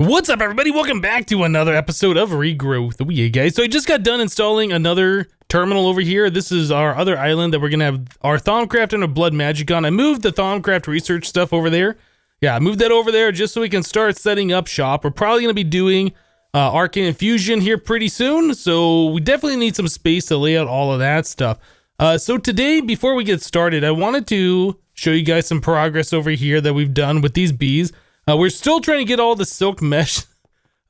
What's up, everybody? Welcome back to another episode of Regrowth. Yeah, guys. So I just got done installing another terminal over here. This is our other island that we're gonna have our Thaumcraft and our Blood Magic on. I moved the Thaumcraft research stuff over there. Yeah, I moved that over there just so we can start setting up shop. We're probably gonna be doing Arcane Infusion here pretty soon, so we definitely need some space to lay out all of that stuff. So today, before we get started, I wanted to show you guys some progress over here that we've done with these bees. We're still trying to get all the silk mesh,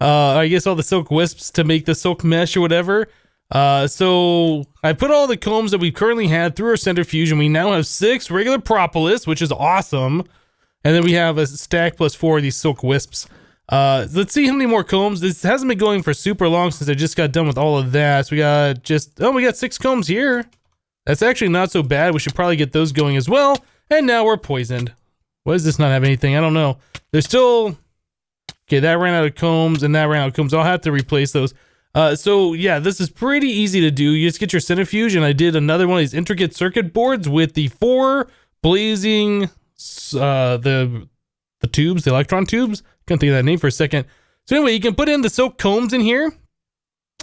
I guess all the silk wisps to make the silk mesh or whatever. So I put all the combs that we've currently had through our centrifuge, and we now have 6 regular propolis, which is awesome. And then we have a stack plus 4 of these silk wisps. Let's see how many more combs. This hasn't been going for super long since I just got done with all of that. So we got 6 combs here. That's actually not so bad. We should probably get those going as well. And now we're poisoned. Why does this not have anything? I don't know. There's still... Okay, that ran out of combs and that ran out of combs. I'll have to replace those. So yeah, this is pretty easy to do. You just get your centrifuge, and I did another one of these intricate circuit boards with the 4 blazing, the tubes, the electron tubes. Couldn't think of that name for a second. So anyway, you can put in the silk combs in here,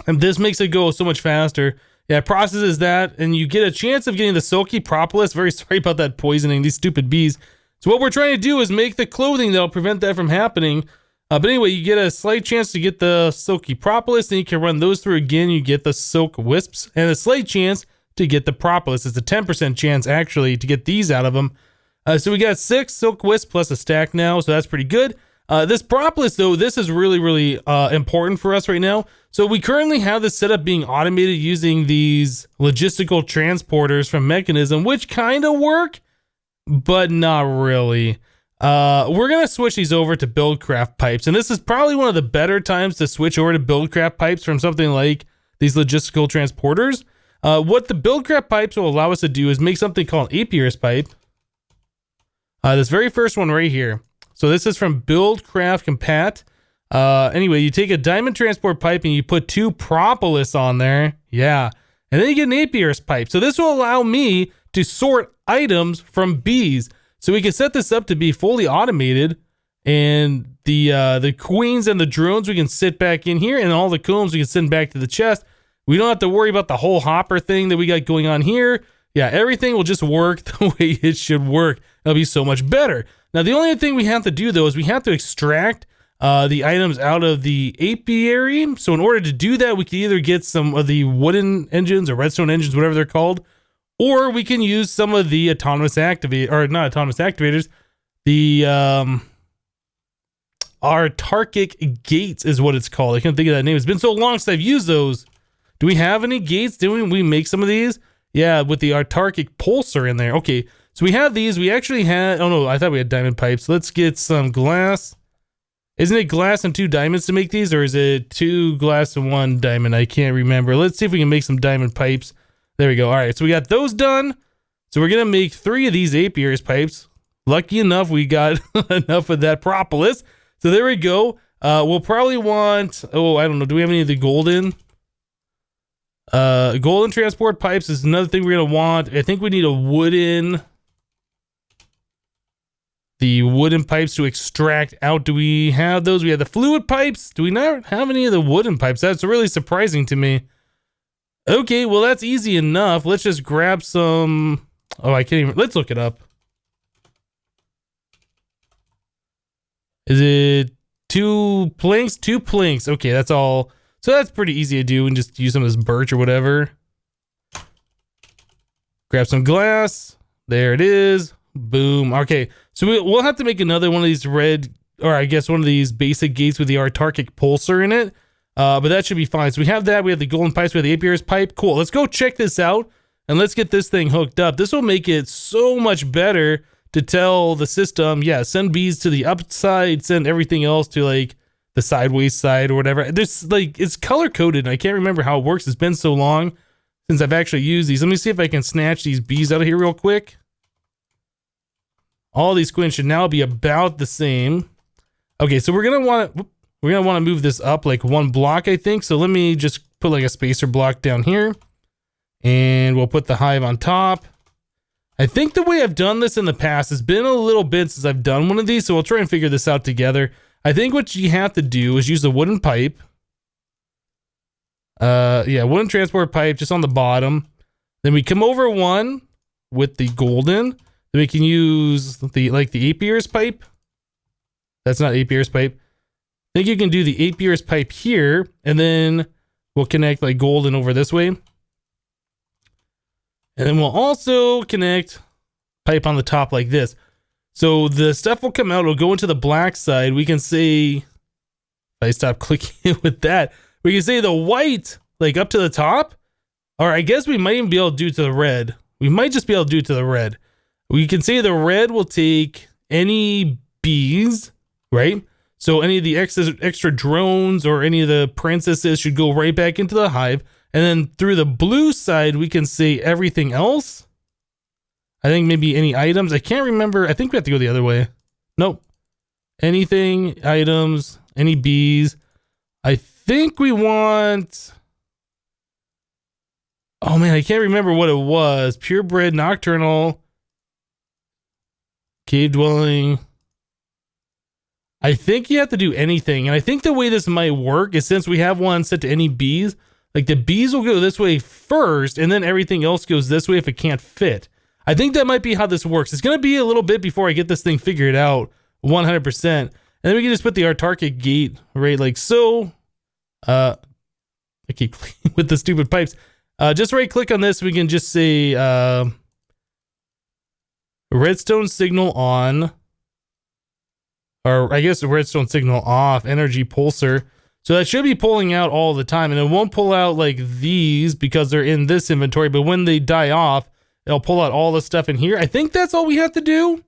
and this makes it go so much faster. Yeah, it processes that, and you get a chance of getting the silky propolis. Very sorry about that poisoning, these stupid bees. So what we're trying to do is make the clothing that'll prevent that from happening. But anyway, you get a slight chance to get the silky propolis, then you can run those through again. You get the silk wisps, and a slight chance to get the propolis. It's a 10% chance, actually, to get these out of them. So we got 6 silk wisps plus a stack now, so that's pretty good. This propolis, though, this is really important for us right now. So we currently have this setup being automated using these logistical transporters from Mekanism, which kind of work, but not really. We're going to switch these over to Buildcraft pipes, and this is probably one of the better times to switch over to Buildcraft pipes from something like these logistical transporters. What the Buildcraft pipes will allow us to do is make something called Apiarist pipe. This very first one right here. So this is from Buildcraft Compat. Anyway, you take a diamond transport pipe and you put 2 propolis on there. Yeah. And then you get an Apiarist pipe. So this will allow me to sort items from bees. So we can set this up to be fully automated, and the queens and the drones we can sit back in here, and all the combs we can send back to the chest. We don't have to worry about the whole hopper thing that we got going on here. Yeah, everything will just work the way it should work. It'll be so much better. Now, the only thing we have to do, though, is we have to extract the items out of the apiary. So in order to do that, we can either get some of the wooden engines or redstone engines, whatever they're called, or we can use some of the autonomous activators, the autarkic gates is what it's called. I can't think of that name. It's been so long since I've used those. Do we have any gates? Didn't we make some of these? Yeah, with the autarkic pulsar in there. Okay, so we have these. We actually had, oh no, I thought we had diamond pipes. Let's get some glass. Isn't it glass and 2 diamonds to make these, or is it 2 glass and 1 diamond? I can't remember. Let's see if we can make some diamond pipes. There we go. All right, so we got those done. So we're going to make 3 of these apiarist pipes. Lucky enough, we got enough of that propolis. So there we go. We'll probably want, oh, I don't know. Do we have any of the golden? Golden transport pipes is another thing we're going to want. I think we need the wooden pipes to extract out. Do we have those? We have the fluid pipes. Do we not have any of the wooden pipes? That's really surprising to me. Okay, well, that's easy enough. Let's just grab some... Oh, I can't even... Let's look it up. Is it 2 planks? 2 planks. Okay, that's all. So that's pretty easy to do, and just use some of this birch or whatever. Grab some glass. There it is. Boom. Okay, so we'll have to make another one of these red... Or I guess one of these basic gates with the autarkic pulsar in it. But that should be fine. So we have that. We have the golden pipes. We have the apiarist pipe. Cool. Let's go check this out, and let's get this thing hooked up. This will make it so much better to tell the system, yeah, send bees to the upside, send everything else to like the sideways side or whatever. There's like, it's color coded. I can't remember how it works. It's been so long since I've actually used these. Let me see if I can snatch these bees out of here real quick. All these queens should now be about the same. Okay, so we're gonna want to move this up like 1 block, I think. So let me just put like a spacer block down here, and we'll put the hive on top. I think the way I've done this in the past has been a little bit since I've done one of these, so we'll try and figure this out together. I think what you have to do is use the wooden pipe. Yeah, wooden transport pipe just on the bottom. Then we come over one with the golden. Then we can use the 8 years pipe. That's not 8 years pipe. I think you can do the 8 years pipe here, and then we'll connect like golden over this way. And then we'll also connect pipe on the top like this. So the stuff will come out, it'll go into the black side. We can say, if I stop clicking with that, we can say the white, like up to the top. Or I guess we might even be able to do it to the red. We might just be able to do it to the red. We can say the red will take any bees, right? So any of the extra drones or any of the princesses should go right back into the hive. And then through the blue side, we can say everything else. I think maybe any items. I can't remember. I think we have to go the other way. Nope. Anything, items, any bees. I think we want... Oh man, I can't remember what it was. Purebred, nocturnal, cave dwelling. I think you have to do anything. And I think the way this might work is since we have one set to any bees, like the bees will go this way first and then everything else goes this way if it can't fit. I think that might be how this works. It's going to be a little bit before I get this thing figured out 100%. And then we can just put the autarkic gate right like so. I keep clicking with the stupid pipes. Just right click on this. We can just say redstone signal on. Or I guess the redstone signal off, energy pulsar. So that should be pulling out all the time. And it won't pull out like these because they're in this inventory. But when they die off, it'll pull out all the stuff in here. I think that's all we have to do.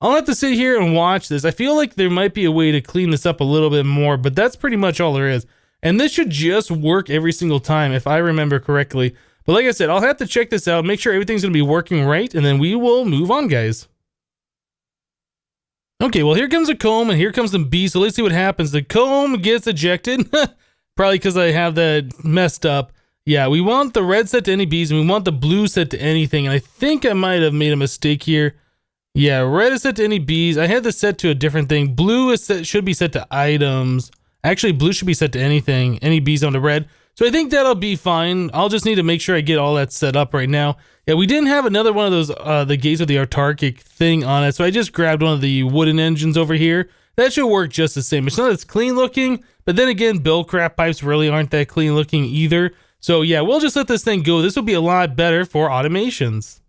I'll have to sit here and watch this. I feel like there might be a way to clean this up a little bit more. But that's pretty much all there is. And this should just work every single time if I remember correctly. But like I said, I'll have to check this out. Make sure everything's going to be working right. And then we will move on, guys. Okay, well, here comes a comb and here comes the bee. So let's see what happens. The comb gets ejected. Probably because I have that messed up. Yeah, we want the red set to any bees and we want the blue set to anything. And I think I might have made a mistake here. Yeah, red is set to any bees. I had this set to a different thing. Blue is should be set to items. Actually, blue should be set to anything. Any bees on the red. So I think that'll be fine. I'll just need to make sure I get all that set up right now. Yeah, we didn't have another one of those, the gates with the autarkic thing on it. So I just grabbed one of the wooden engines over here. That should work just the same. It's not as clean looking, but then again, Buildcraft pipes really aren't that clean looking either. So yeah, we'll just let this thing go. This will be a lot better for automations.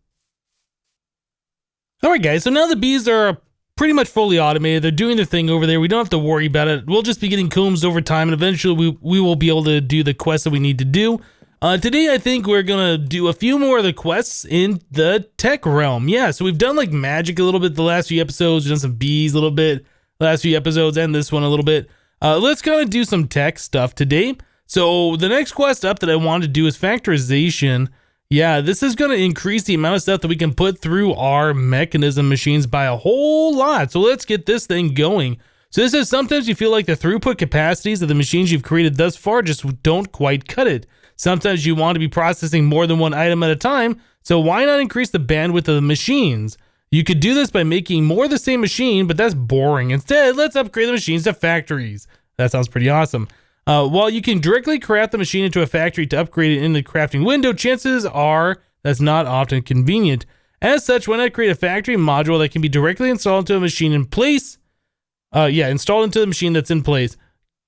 All right, guys. So now the bees are pretty much fully automated. They're doing their thing over there. We don't have to worry about it. We'll just be getting combs over time, and eventually we will be able to do the quests that we need to do. Today, I think we're going to do a few more of the quests in the tech realm. Yeah, so we've done like magic a little bit the last few episodes. We've done some bees a little bit the last few episodes, and this one a little bit. Let's kind of do some tech stuff today. So the next quest up that I want to do is Factorization. Yeah, this is going to increase the amount of stuff that we can put through our Mekanism machines by a whole lot. So let's get this thing going. So this is sometimes you feel like the throughput capacities of the machines you've created thus far just don't quite cut it. Sometimes you want to be processing more than one item at a time, so why not increase the bandwidth of the machines? You could do this by making more of the same machine, but that's boring. Instead, let's upgrade the machines to factories. That sounds pretty awesome. While you can directly craft the machine into a factory to upgrade it in the crafting window, chances are that's not often convenient. As such, why not create a factory module that can be directly installed into a machine in place? Installed into the machine that's in place.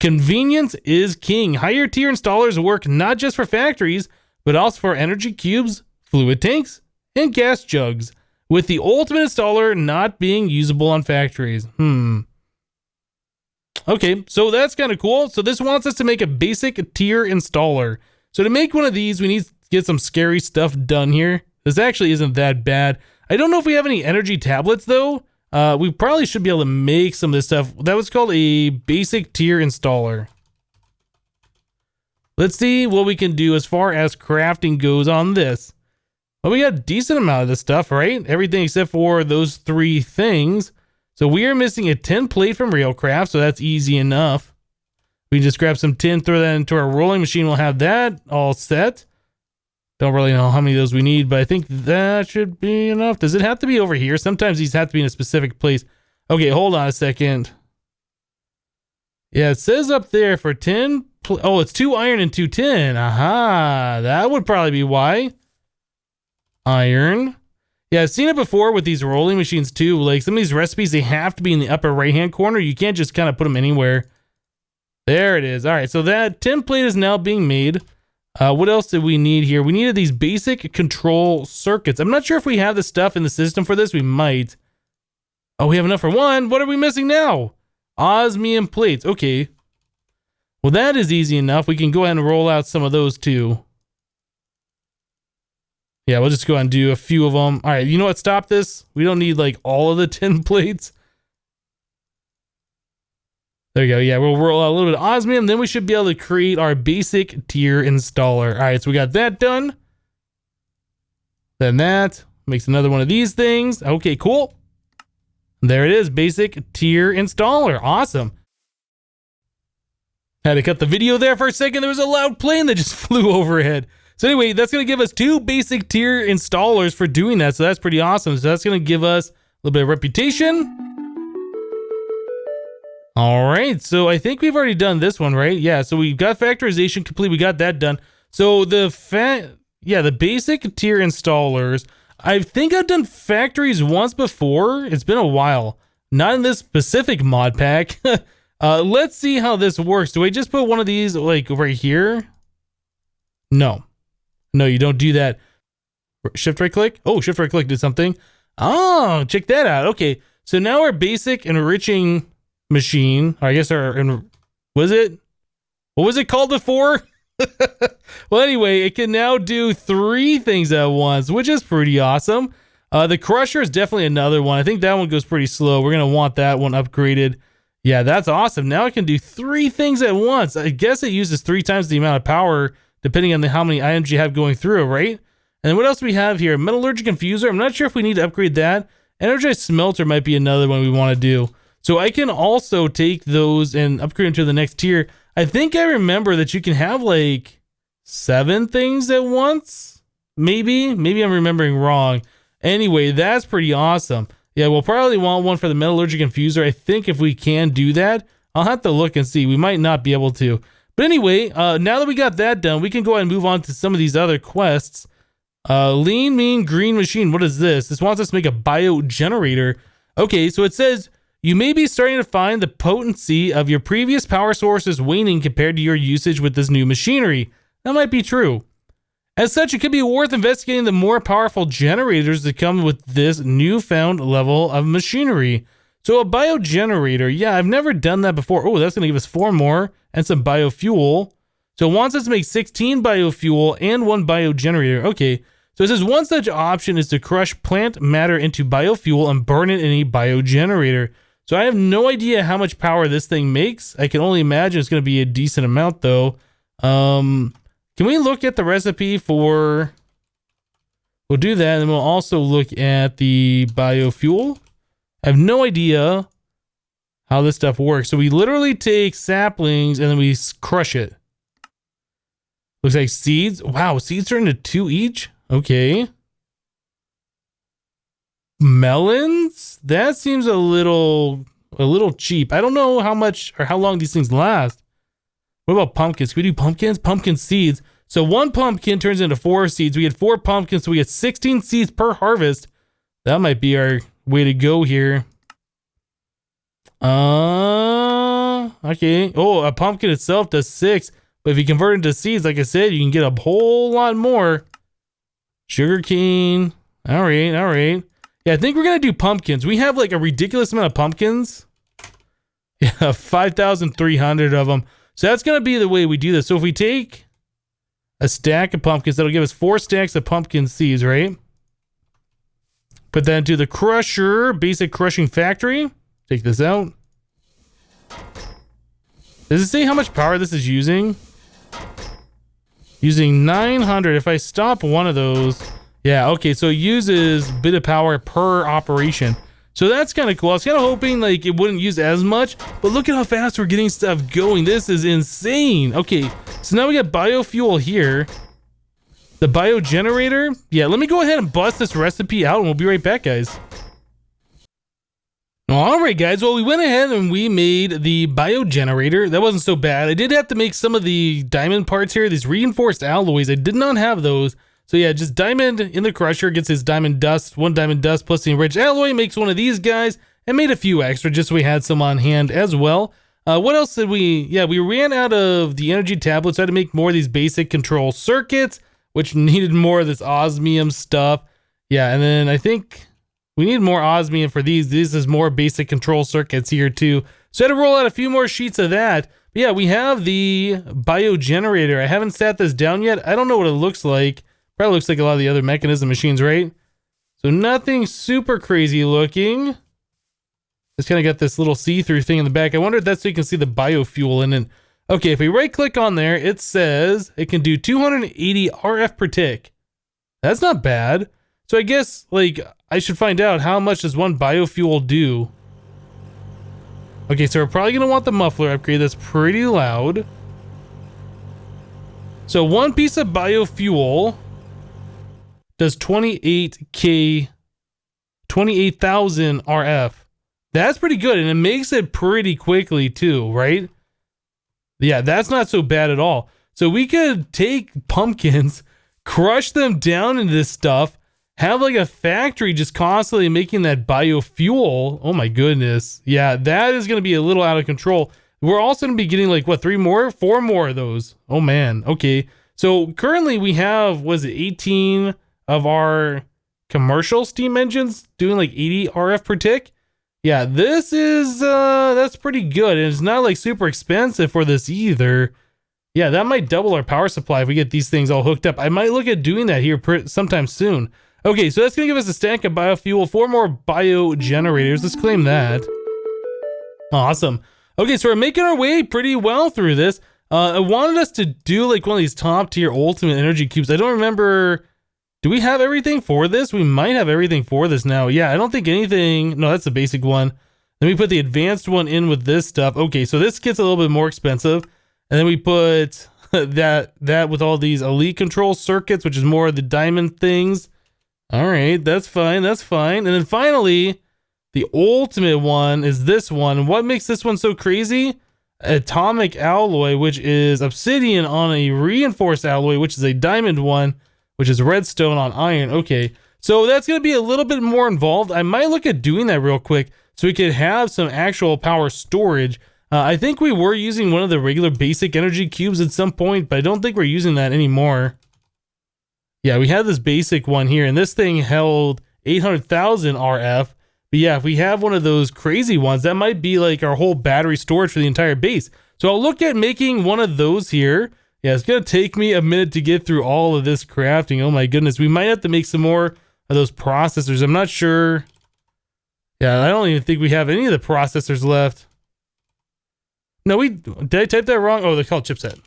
Convenience is king. Higher tier installers work not just for factories, but also for energy cubes, fluid tanks, and gas jugs, with the ultimate installer not being usable on factories. Okay, so that's kind of cool. So this wants us to make a basic tier installer. So to make one of these, we need to get some scary stuff done here. This actually isn't that bad. I don't know if we have any energy tablets though. We probably should be able to make some of this stuff. That was called a basic tier installer. Let's see what we can do as far as crafting goes on this. Well, we got a decent amount of this stuff, right? Everything except for those three things. So we are missing a tin plate from Railcraft, so that's easy enough. We can just grab some tin, throw that into our rolling machine. We'll have that all set. Don't really know how many of those we need, but I think that should be enough. Does it have to be over here? Sometimes these have to be in a specific place. Okay, hold on a second. Yeah, it says up there for 10. Oh, it's 2 iron and 2 tin. Aha, that would probably be why. Iron. Yeah, I've seen it before with these rolling machines too. Like some of these recipes, they have to be in the upper right-hand corner. You can't just kind of put them anywhere. There it is. All right, so that tin plate is now being made. What else did we need here? We needed these basic control circuits. I'm not sure if we have the stuff in the system for this. We might. Oh, we have enough for one. What are we missing now? Osmium plates. Okay. Well, that is easy enough. We can go ahead and roll out some of those too. Yeah, we'll just go ahead and do a few of them. All right, you know what? Stop this. We don't need like all of the tin plates. There you go. Yeah, we'll roll out a little bit of osmium. Then we should be able to create our basic tier installer. All right, so we got that done. Then that makes another one of these things. Okay, cool. There it is. Basic tier installer. Awesome. Had to cut the video there for a second. There was a loud plane that just flew overhead. So anyway, that's going to give us 2 basic tier installers for doing that. So that's pretty awesome. So that's going to give us a little bit of reputation. All right, so I think we've already done this one, right? Yeah, so we've got factorization complete. We got that done. So the basic tier installers, I think I've done factories once before. It's been a while. Not in this specific mod pack. Let's see how this works. Do I just put one of these like right here? No. No, you don't do that. Shift right click? Oh, shift right click did something. Oh, check that out. Okay, so now our basic enriching machine, or I guess what was it called before? Well, anyway, it can now do 3 things at once, which is pretty awesome. The crusher is definitely another one. I think that one goes pretty slow. We're gonna want that one upgraded. Yeah, that's awesome. Now it can do 3 things at once. I guess it uses 3 times the amount of power depending on how many items you have going through, right? And then what else do we have here? Metallurgic Infuser. I'm not sure if we need to upgrade that. Energized Smelter might be another one we want to do. So I can also take those and upgrade them to the next tier. I think I remember that you can have like 7 things at once. Maybe I'm remembering wrong. Anyway, that's pretty awesome. Yeah, we'll probably want one for the Metallurgic Infuser. I think if we can do that, I'll have to look and see. We might not be able to. But anyway, now that we got that done, we can go ahead and move on to some of these other quests. Lean, mean, green machine. What is this? This wants us to make a biogenerator. Okay, so it says you may be starting to find the potency of your previous power sources waning compared to your usage with this new machinery. That might be true. As such, it could be worth investigating the more powerful generators that come with this newfound level of machinery. So a biogenerator, yeah, I've never done that before. Oh, that's going to give us 4 more and some biofuel. So it wants us to make 16 biofuel and 1 biogenerator. Okay, so it says one such option is to crush plant matter into biofuel and burn it in a biogenerator. So I have no idea how much power this thing makes. I can only imagine it's going to be a decent amount though. Can we look at the recipe for... We'll do that, and we'll also look at the biofuel. I have no idea how this stuff works. So we literally take saplings and then we crush it. Looks like seeds. Wow, seeds turn into 2 each? Okay. Melons? That seems a little cheap. I don't know how much or how long these things last. What about pumpkins? Can we do pumpkins? Pumpkin seeds. So 1 pumpkin turns into 4 seeds. We had 4 pumpkins, so we get 16 seeds per harvest. That might be our way to go here. Okay. Oh, a pumpkin itself does 6. But if you convert it into seeds, like I said, you can get a whole lot more. Sugarcane. All right. Yeah, I think we're going to do pumpkins. We have like a ridiculous amount of pumpkins. Yeah, 5,300 of them. So that's going to be the way we do this. So if we take a stack of pumpkins, that'll give us 4 stacks of pumpkin seeds, right? Put that into the crusher, basic crushing factory. Take this out. Does it say how much power this is using? Using 900. If I stop one of those, yeah, okay, so it uses a bit of power per operation. So that's kind of cool. I was kind of hoping like it wouldn't use as much, but look at how fast we're getting stuff going. This is insane. Okay, so now we got biofuel here. The biogenerator. Yeah, let me go ahead and bust this recipe out and we'll be right back, guys. All right, guys. Well, we went ahead and we made the biogenerator. That wasn't so bad. I did have to make some of the diamond parts here, these reinforced alloys. I did not have those. So yeah, just diamond in the crusher gets his diamond dust, 1 diamond dust plus the enriched alloy makes one of these guys, and made a few extra just so we had some on hand as well. What else did we? Yeah, we ran out of the energy tablets. So I had to make more of these basic control circuits, which needed more of this osmium stuff. Yeah, and then I think we need more osmium for these. This is more basic control circuits here too. So I had to roll out a few more sheets of that. But yeah, we have the biogenerator. I haven't sat this down yet. I don't know what it looks like. Probably looks like a lot of the other Mekanism machines, right? So nothing super crazy looking. It's kind of got this little see-through thing in the back. I wonder if that's so you can see the biofuel in it. Okay, if we right-click on there, it says it can do 280 RF per tick. That's not bad. So I guess, like, I should find out how much does one biofuel do. Okay, so we're probably going to want the muffler upgrade. That's pretty loud. So one piece of biofuel does 28,000 RF. That's pretty good, and it makes it pretty quickly too, right? Yeah, that's not so bad at all. So we could take pumpkins, crush them down into this stuff, have like a factory just constantly making that biofuel. Oh my goodness. Yeah, that is going to be a little out of control. We're also going to be getting like, what, 4 more of those. Oh man. Okay. So currently we have, was it 18 of our commercial steam engines doing like 80 RF per tick? Yeah, this is, that's pretty good. And it's not like super expensive for this either. Yeah, that might double our power supply if we get these things all hooked up. I might look at doing that here sometime soon. Okay, so that's going to give us a stack of biofuel, 4 more biogenerators. Let's claim that. Awesome. Okay, so we're making our way pretty well through this. I wanted us to do like one of these top tier ultimate energy cubes. I don't remember. Do we have everything for this? We might have everything for this now. Yeah, I don't think anything. No, that's the basic one. Then we put the advanced one in with this stuff. Okay, so this gets a little bit more expensive. And then we put that with all these elite control circuits, which is more of the diamond things. All right, that's fine. That's fine. And then finally, the ultimate one is this one. What makes this one so crazy? Atomic alloy, which is obsidian on a reinforced alloy, which is a diamond one, which is redstone on iron. Okay, so that's going to be a little bit more involved. I might look at doing that real quick so we could have some actual power storage. I think we were using one of the regular basic energy cubes at some point, but I don't think we're using that anymore. Yeah, we had this basic one here, and this thing held 800,000 RF. But yeah, if we have one of those crazy ones, that might be like our whole battery storage for the entire base. So I'll look at making one of those here. Yeah, it's going to take me a minute to get through all of this crafting. Oh my goodness, we might have to make some more of those processors. I'm not sure. Yeah, I don't even think we have any of the processors left. No, did I type that wrong? Oh, they're called chipset.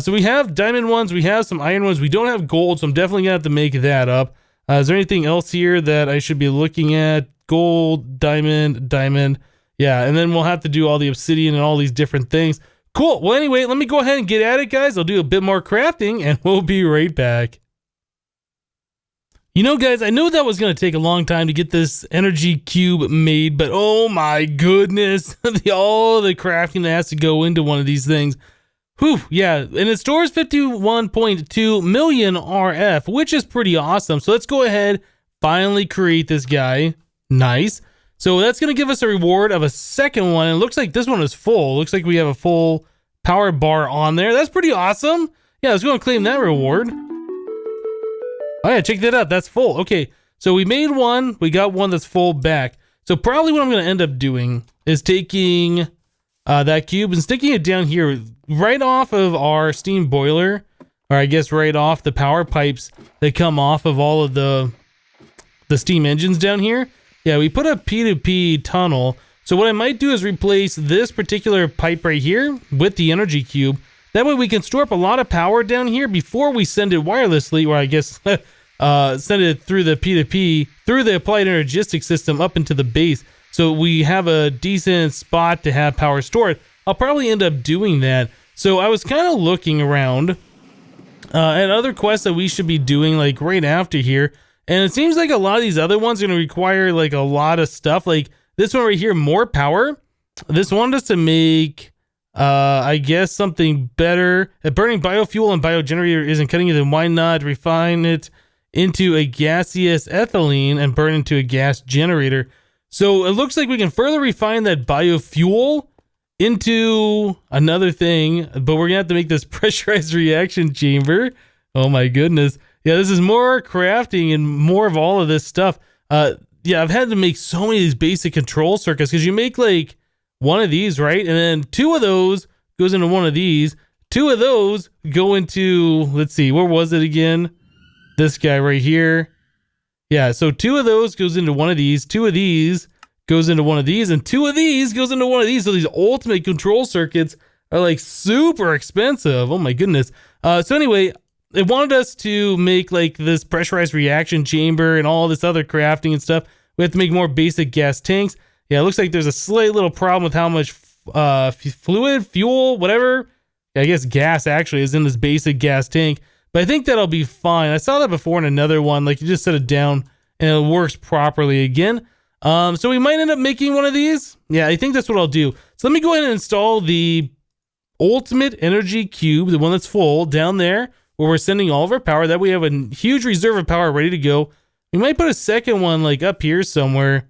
So we have diamond ones, we have some iron ones, we don't have gold, so I'm definitely gonna have to make that up. Is there anything else here that I should be looking at? Gold, diamond. Yeah, and then we'll have to do all the obsidian and all these different things. Cool. Well, anyway, let me go ahead and get at it, guys. I'll do a bit more crafting, and we'll be right back. You know, guys, I know that was going to take a long time to get this energy cube made, but oh my goodness, all the crafting that has to go into one of these things. Whew, yeah, and it stores 51.2 million RF, which is pretty awesome. So let's go ahead, finally create this guy. Nice. So that's going to give us a reward of a second one. And it looks like this one is full. Looks like we have a full power bar on there. That's pretty awesome. Yeah, let's go and claim that reward. Oh yeah, check that out. That's full. Okay, so we made one. We got one that's full back. So probably what I'm going to end up doing is taking that cube and sticking it down here right off of our steam boiler, or I guess right off the power pipes that come off of all of the steam engines down here. Yeah, we put a P2P tunnel. So what I might do is replace this particular pipe right here with the energy cube. That way we can store up a lot of power down here before we send it wirelessly, or I guess send it through the P2P, through the applied energistic system up into the base. So we have a decent spot to have power stored. I'll probably end up doing that. So I was kind of looking around at other quests that we should be doing like right after here. And it seems like a lot of these other ones are going to require like a lot of stuff. Like this one right here, more power. This wanted us to make, I guess, something better. If burning biofuel and biogenerator isn't cutting it, then why not refine it into a gaseous ethylene and burn into a gas generator? So it looks like we can further refine that biofuel into another thing, but we're gonna have to make this pressurized reaction chamber. Oh my goodness. Yeah, this is more crafting and more of all of this stuff. Yeah, I've had to make so many of these basic control circuits because you make like one of these, right? And then two of those goes into one of these. Two of those go into, let's see, where was it again? This guy right here. Yeah, so two of those goes into one of these. Two of these goes into one of these, and two of these goes into one of these. So these ultimate control circuits are like super expensive. Oh my goodness. So anyway, it wanted us to make like this pressurized reaction chamber and all this other crafting and stuff. We have to make more basic gas tanks. Yeah, it looks like there's a slight little problem with how much fluid, fuel, whatever, I guess gas actually is in this basic gas tank. But I think that'll be fine. I saw that before in another one. Like you just set it down and it works properly again. So we might end up making one of these. Yeah, I think that's what I'll do. So let me go ahead and install the ultimate energy cube, the one that's full down there where we're sending all of our power. That we have a huge reserve of power ready to go. We might put a second one like up here somewhere.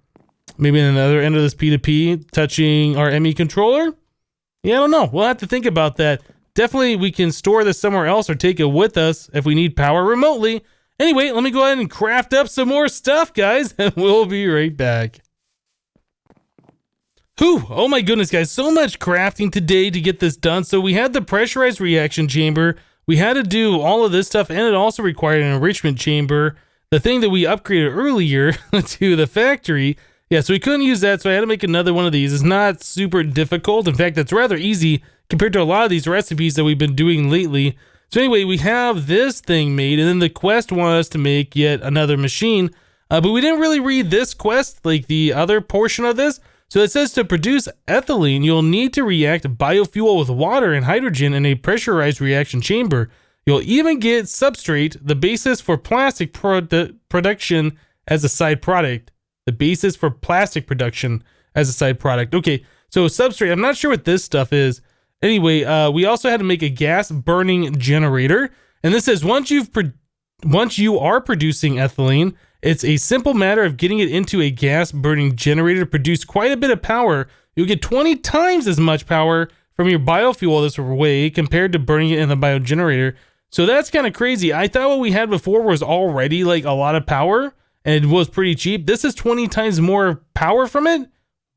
Maybe in another end of this P2P touching our ME controller. Yeah, I don't know. We'll have to think about that. Definitely we can store this somewhere else or take it with us if we need power remotely. Anyway, let me go ahead and craft up some more stuff, guys, and we'll be right back. Whew, oh my goodness, guys, so much crafting today to get this done. So we had the pressurized reaction chamber. We had to do all of this stuff, and it also required an enrichment chamber, the thing that we upgraded earlier to the factory. Yeah, so we couldn't use that, so I had to make another one of these. It's not super difficult. In fact, it's rather easy compared to a lot of these recipes that we've been doing lately. So anyway, we have this thing made, and then the quest wanted us to make yet another machine. But we didn't really read this quest, like the other portion of this. So it says to produce ethylene, you'll need to react biofuel with water and hydrogen in a pressurized reaction chamber. You'll even get substrate, the basis for plastic production as a side product. The basis for plastic production as a side product. Okay, so substrate, I'm not sure what this stuff is. Anyway, we also had to make a gas burning generator. And this says once you are producing ethylene, it's a simple matter of getting it into a gas burning generator to produce quite a bit of power. You'll get 20 times as much power from your biofuel this way compared to burning it in the biogenerator. So that's kind of crazy. I thought what we had before was already like a lot of power and it was pretty cheap. This is 20 times more power from it.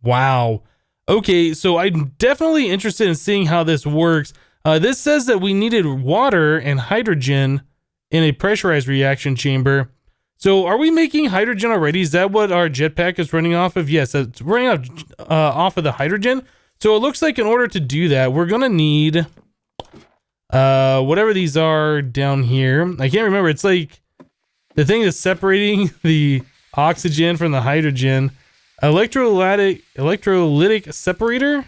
Wow. Okay, so I'm definitely interested in seeing how this works. This says that we needed water and hydrogen in a pressurized reaction chamber. So are we making hydrogen already? Is that what our jetpack is running off of? Yes, it's running off of the hydrogen. So it looks like in order to do that, we're gonna need whatever these are down here. I can't remember. It's like the thing that's separating the oxygen from the hydrogen. Electrolytic separator?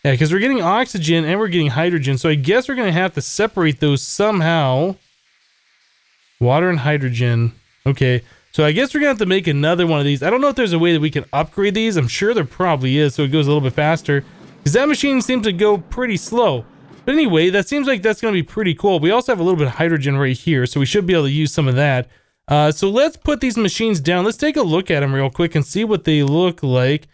Yeah, because we're getting oxygen and we're getting hydrogen. So I guess we're going to have to separate those somehow. Water and hydrogen. Okay, so I guess we're going to have to make another one of these. I don't know if there's a way that we can upgrade these. I'm sure there probably is, so it goes a little bit faster. Because that machine seems to go pretty slow. But anyway, that seems like that's going to be pretty cool. We also have a little bit of hydrogen right here, so we should be able to use some of that. So let's put these machines down. Let's take a look at them real quick and see what they look like.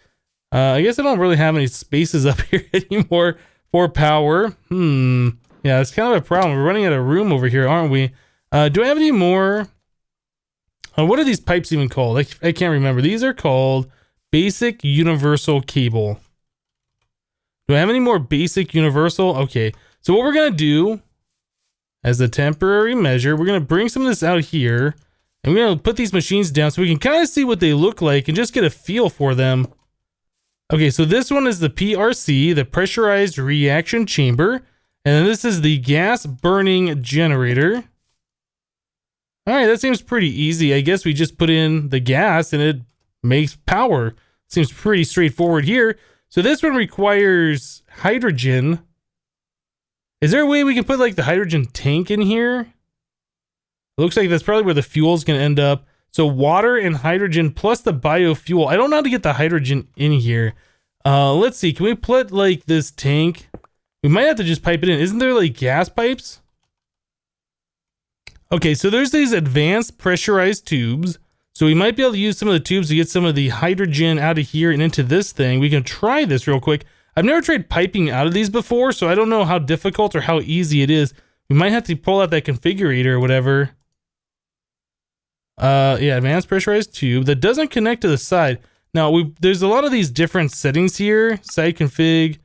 I guess I don't really have any spaces up here anymore for power. Yeah, it's kind of a problem. We're running out of room over here, aren't we? Do I have any more? What are these pipes even called? I can't remember. These are called basic universal cable. Do I have any more basic universal? Okay, so what we're going to do as a temporary measure, we're going to bring some of this out here. And we're going to put these machines down so we can kind of see what they look like and just get a feel for them. Okay, so this one is the PRC, the pressurized reaction chamber. And then this is the gas burning generator. All right, that seems pretty easy. I guess we just put in the gas and it makes power. Seems pretty straightforward here. So this one requires hydrogen. Is there a way we can put like the hydrogen tank in here? It looks like that's probably where the fuel is going to end up. So water and hydrogen plus the biofuel. I don't know how to get the hydrogen in here. Let's see. Can we put like this tank? We might have to just pipe it in. Isn't there like gas pipes? Okay, so there's these advanced pressurized tubes. So we might be able to use some of the tubes to get some of the hydrogen out of here and into this thing. We can try this real quick. I've never tried piping out of these before, so I don't know how difficult or how easy it is. We might have to pull out that configurator or whatever. Yeah, advanced pressurized tube that doesn't connect to the side. Now, there's a lot of these different settings here. Side config,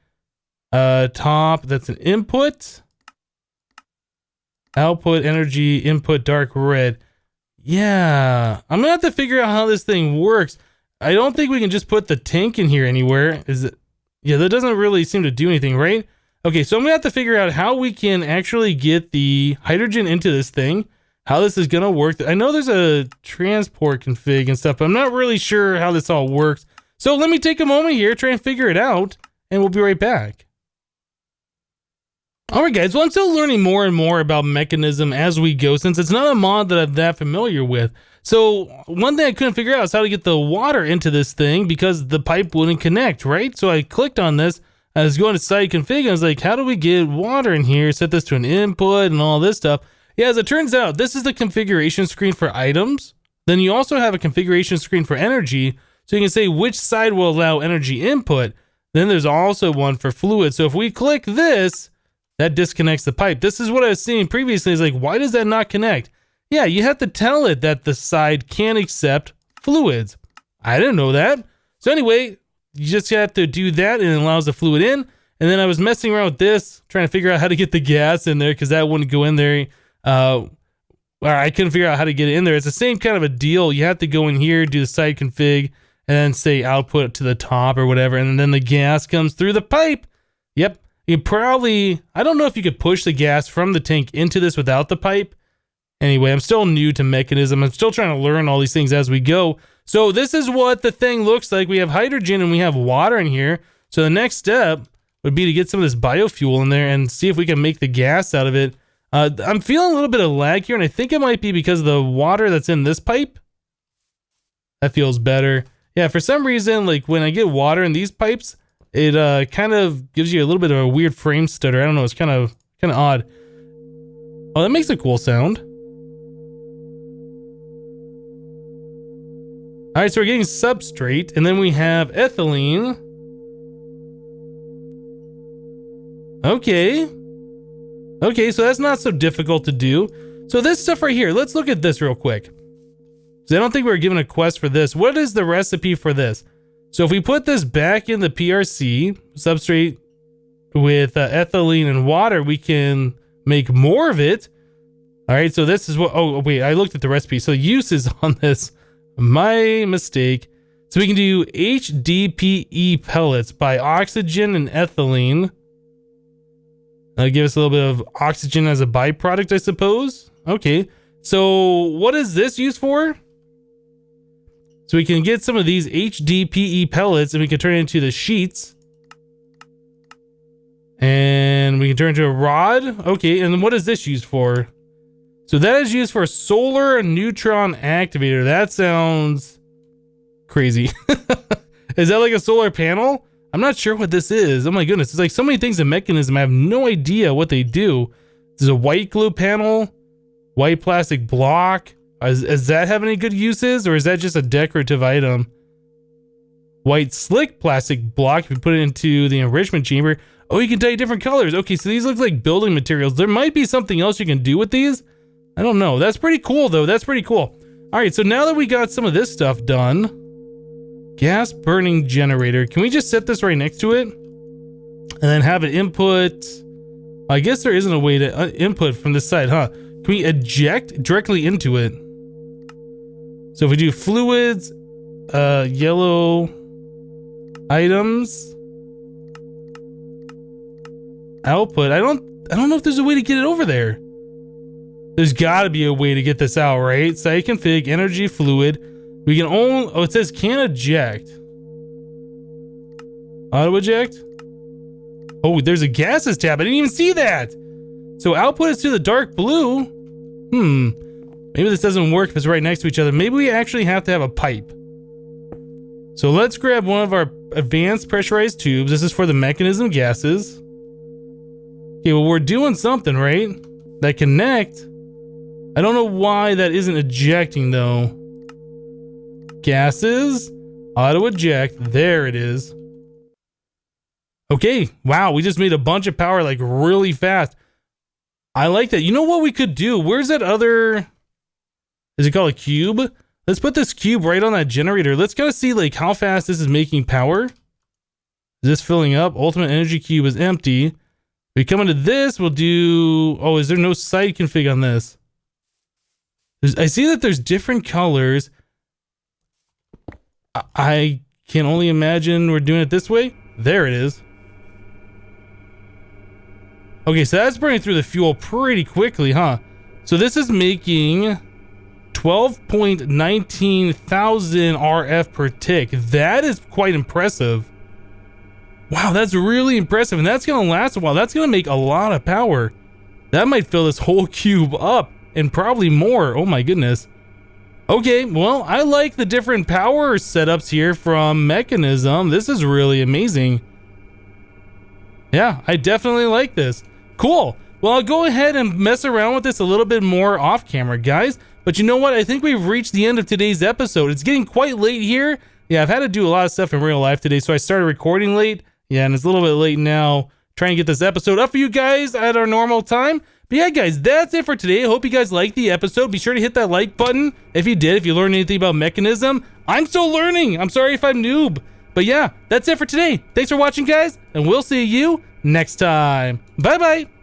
top, that's an input. Output, energy, input, dark red. Yeah, I'm gonna have to figure out how this thing works. I don't think we can just put the tank in here anywhere. Is it? Yeah, that doesn't really seem to do anything, right? Okay, so I'm gonna have to figure out how we can actually get the hydrogen into this thing, how this is gonna work. I know there's a transport config and stuff, but I'm not really sure how this all works. So let me take a moment here, try and figure it out, and we'll be right back. Alright guys, well I'm still learning more and more about Mekanism as we go, since it's not a mod that I'm that familiar with. So one thing I couldn't figure out is how to get the water into this thing because the pipe wouldn't connect, right? So I clicked on this, I was going to site config, and I was like, how do we get water in here? Set this to an input and all this stuff. Yeah, as it turns out, this is the configuration screen for items. Then you also have a configuration screen for energy, so you can say which side will allow energy input. Then there's also one for fluid. So if we click this, that disconnects the pipe. This is what I was seeing previously. Is like, why does that not connect? Yeah, you have to tell it that the side can accept fluids. I didn't know that. So anyway, you just have to do that and it allows the fluid in. And then I was messing around with this, trying to figure out how to get the gas in there because that wouldn't go in there. Or I couldn't figure out how to get it in there. It's the same kind of a deal. You have to go in here, do the site config, and then say output to the top or whatever. And then the gas comes through the pipe. Yep. You probably, I don't know if you could push the gas from the tank into this without the pipe. Anyway, I'm still new to Mekanism. I'm still trying to learn all these things as we go. So this is what the thing looks like. We have hydrogen and we have water in here. So the next step would be to get some of this biofuel in there and see if we can make the gas out of it. I'm feeling a little bit of lag here, and I think it might be because of the water that's in this pipe. That feels better. Yeah, for some reason, like when I get water in these pipes, it kind of gives you a little bit of a weird frame stutter. I don't know, it's kind of odd. Oh, that makes a cool sound. All right, so we're getting substrate, and then we have ethylene. Okay. Okay, so that's not so difficult to do. So this stuff right here, let's look at this real quick. So I don't think we were given a quest for this. What is the recipe for this? So if we put this back in the PRC, substrate with ethylene and water, we can make more of it. All right, so this is what, oh wait, I looked at the recipe. So uses on this, my mistake. So we can do HDPE pellets by oxygen and ethylene. Give us a little bit of oxygen as a byproduct, I suppose. Okay, so what is this used for? So we can get some of these HDPE pellets and we can turn it into the sheets. And we can turn it into a rod. Okay, and then what is this used for? So that is used for a solar neutron activator. That sounds crazy. Is that like a solar panel? I'm not sure what this is. Oh my goodness, there's like so many things in Mekanism. I have no idea what they do. There's a white glue panel, white plastic block. Does that have any good uses, or is that just a decorative item? White slick plastic block, if you put it into the enrichment chamber. Oh, you can dye different colors. Okay, so these look like building materials. There might be something else you can do with these. I don't know. That's pretty cool, though. That's pretty cool. All right, so now that we got some of this stuff done, gas burning generator. Can we just set this right next to it? And then have it input. I guess there isn't a way to input from this side, huh? Can we eject directly into it? So if we do fluids, yellow items, output. I don't know if there's a way to get it over there. There's got to be a way to get this out, right? Site config, energy, fluid. We can only, oh, it says can eject. Auto eject. Oh, there's a gases tab. I didn't even see that. So output is to the dark blue. Maybe this doesn't work if it's right next to each other. Maybe we actually have to have a pipe. So let's grab one of our advanced pressurized tubes. This is for the Mekanism gases. Okay, well, we're doing something, right? That connect. I don't know why that isn't ejecting, though. Gases. Auto eject. There it is. Okay, wow, we just made a bunch of power like really fast. I like that. You know what we could do? Where's that other... Is it called a cube? Let's put this cube right on that generator. Let's kind of see like how fast this is making power. Is this filling up? Ultimate energy cube is empty. We come into this, we'll do... Oh, is there no site config on this? I see that there's different colors. I can only imagine we're doing it this way. There it is. Okay, so that's burning through the fuel pretty quickly, huh? So this is making 12.19 thousand RF per tick. That is quite impressive. Wow, that's really impressive. And that's going to last a while. That's going to make a lot of power. That might fill this whole cube up and probably more. Oh my goodness. Okay, well, I like the different power setups here from Mekanism. This is really amazing. Yeah, I definitely like this. Cool. Well, I'll go ahead and mess around with this a little bit more off camera, guys. But you know what? I think we've reached the end of today's episode. It's getting quite late here. Yeah, I've had to do a lot of stuff in real life today, so I started recording late. Yeah, and it's a little bit late now. Trying to get this episode up for you guys at our normal time. But yeah, guys, that's it for today. I hope you guys liked the episode. Be sure to hit that like button if you did, if you learned anything about Mekanism. I'm still learning. I'm sorry if I'm noob. But yeah, that's it for today. Thanks for watching, guys, and we'll see you next time. Bye-bye.